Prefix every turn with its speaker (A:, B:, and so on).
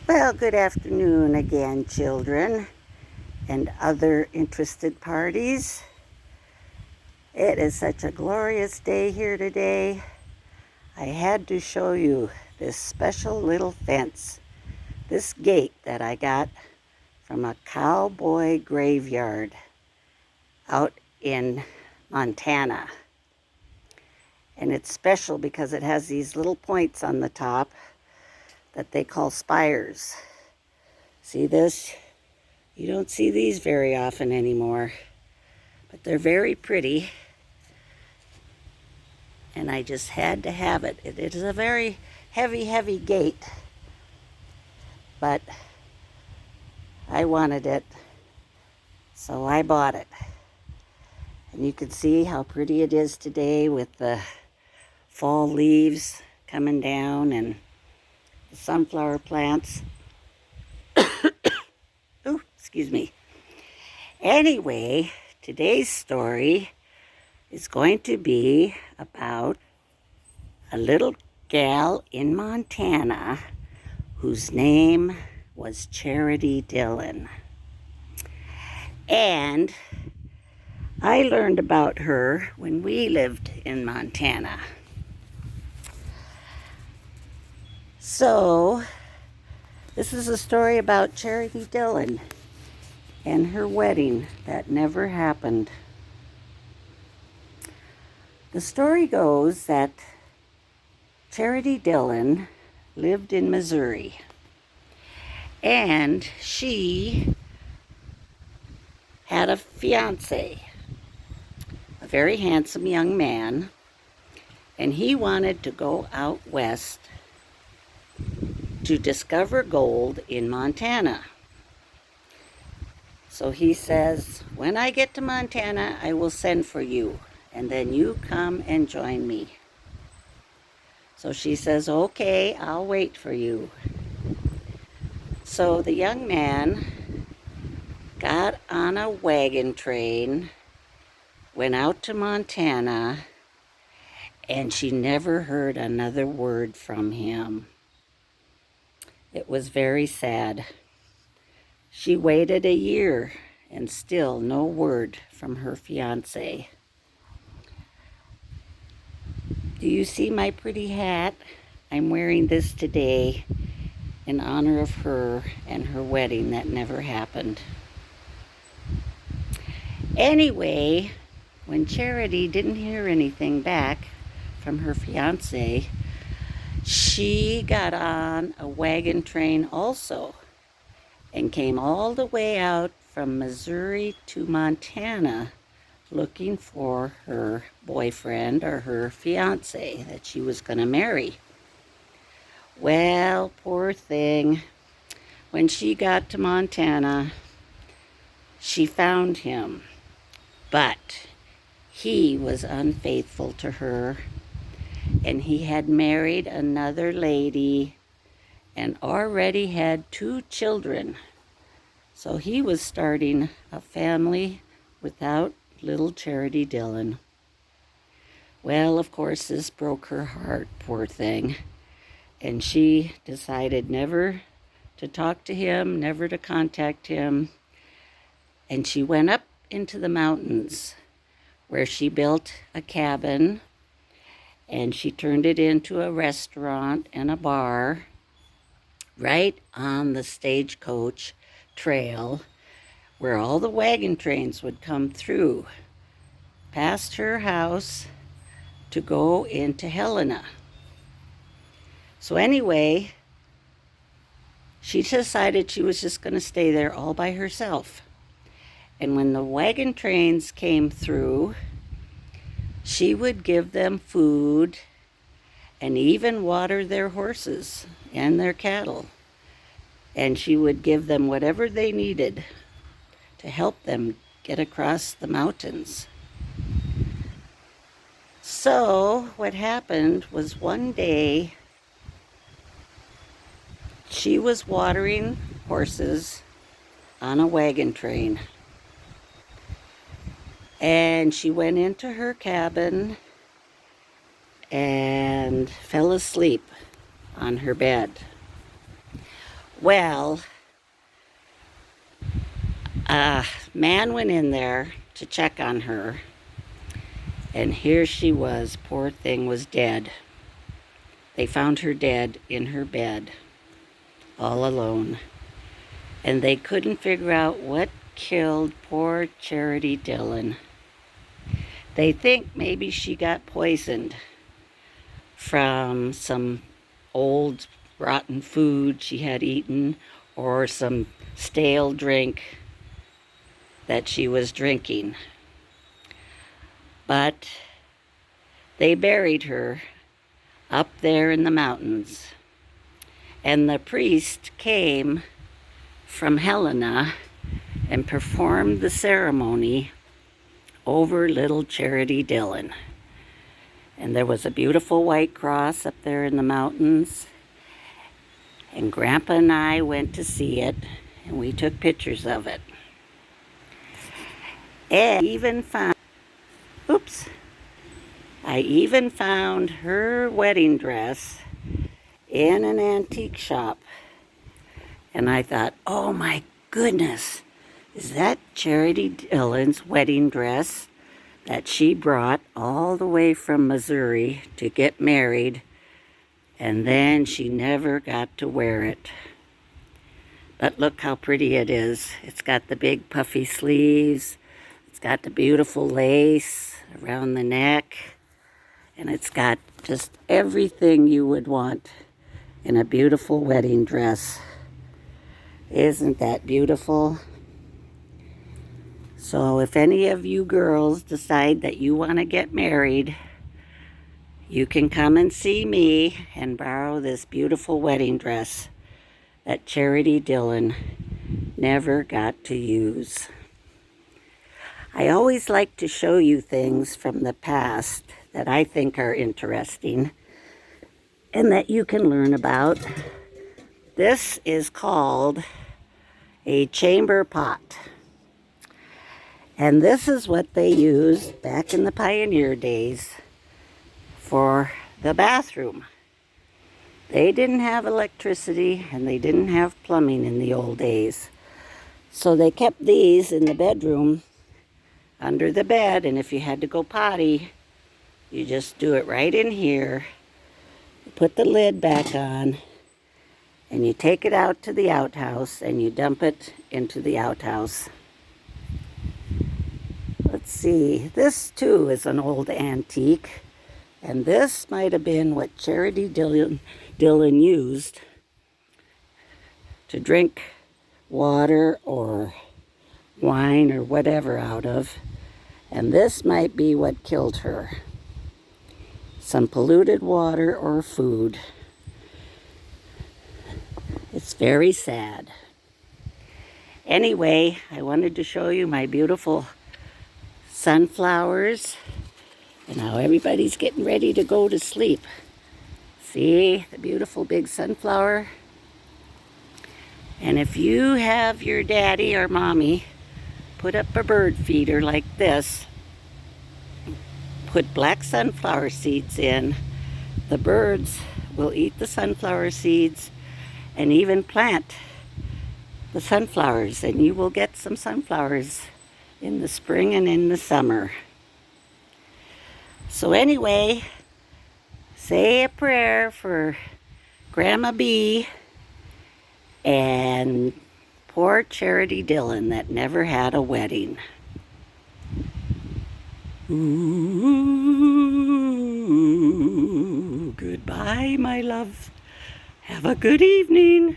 A: Well, good afternoon again, children and other interested parties. It is such a glorious day here today. I had to show you this special little fence, this gate that I got from a cowboy graveyard out in Montana. And it's special because it has these little points on the top that they call spires. See this? You don't see these very often anymore, but they're very pretty. And I just had to have it. It is a very heavy gate, but I wanted it, so I bought it. And you can see how pretty it is today with the fall leaves coming down and the sunflower plants. Ooh, excuse me. Anyway, today's story is going to be about a little gal in Montana whose name was Charity Dillon. And I learned about her when we lived in Montana. So, this is a story about Charity Dillon and her wedding that never happened. The story goes that Charity Dillon lived in Missouri, and she had a fiance, a very handsome young man, and he wanted to go out west to discover gold in Montana. So he says, when I get to Montana, I will send for you, and then you come and join me. So she says, okay, I'll wait for you. So the young man got on a wagon train, went out to Montana, and she never heard another word from him. It was very sad. She waited a year and still no word from her fiance. Do you see my pretty hat? I'm wearing this today in honor of her and her wedding that never happened. Anyway, when Charity didn't hear anything back from her fiance, she got on a wagon train also and came all the way out from Missouri to Montana looking for her boyfriend or her fiance that she was going to marry. Well, poor thing. When she got to Montana, she found him, but he was unfaithful to her, and he had married another lady and already had 2 children. So he was starting a family without little Charity Dillon. Well, of course, this broke her heart, poor thing. And she decided never to talk to him, never to contact him. And she went up into the mountains where she built a cabin, and she turned it into a restaurant and a bar right on the stagecoach trail where all the wagon trains would come through past her house to go into Helena. So anyway, she decided she was just going to stay there all by herself. And when the wagon trains came through, she would give them food and even water their horses and their cattle. And she would give them whatever they needed to help them get across the mountains. So what happened was one day she was watering horses on a wagon train. And she went into her cabin and fell asleep on her bed. Well, a man went in there to check on her, and here she was. Poor thing was dead. They found her dead in her bed, all alone. And they couldn't figure out what killed poor Charity Dillon. They think maybe she got poisoned from some old rotten food she had eaten or some stale drink that she was drinking. But they buried her up there in the mountains. And the priest came from Helena and performed the ceremony over little Charity Dillon. And there was a beautiful white cross up there in the mountains. And Grandpa and I went to see it, and we took pictures of it. And I even found her wedding dress in an antique shop. And I thought, oh my goodness, is that Charity Dillon's wedding dress that she brought all the way from Missouri to get married, and then she never got to wear it. But look how pretty it is. It's got the big puffy sleeves, it's got the beautiful lace around the neck, and it's got just everything you would want in a beautiful wedding dress. Isn't that beautiful? So if any of you girls decide that you want to get married, you can come and see me and borrow this beautiful wedding dress that Charity Dillon never got to use. I always like to show you things from the past that I think are interesting and that you can learn about. This is called a chamber pot. And this is what they used back in the pioneer days for the bathroom. They didn't have electricity and they didn't have plumbing in the old days. So they kept these in the bedroom under the bed, and if you had to go potty, you just do it right in here. You put the lid back on, and you take it out to the outhouse and you dump it into the outhouse. Let's see, this too is an old antique, and this might have been what Charity Dillon used to drink water or wine or whatever out of, and this might be what killed her. Some polluted water or food. It's very sad. Anyway, I wanted to show you my beautiful sunflowers and how everybody's getting ready to go to sleep. See the beautiful big sunflower? And if you have your daddy or mommy put up a bird feeder like this, put black sunflower seeds in, the birds will eat the sunflower seeds and even plant the sunflowers, and you will get some sunflowers in the spring and in the summer. So anyway, say a prayer for Grandma B and poor Charity Dillon that never had a wedding. Ooh, goodbye, my love. Have a good evening.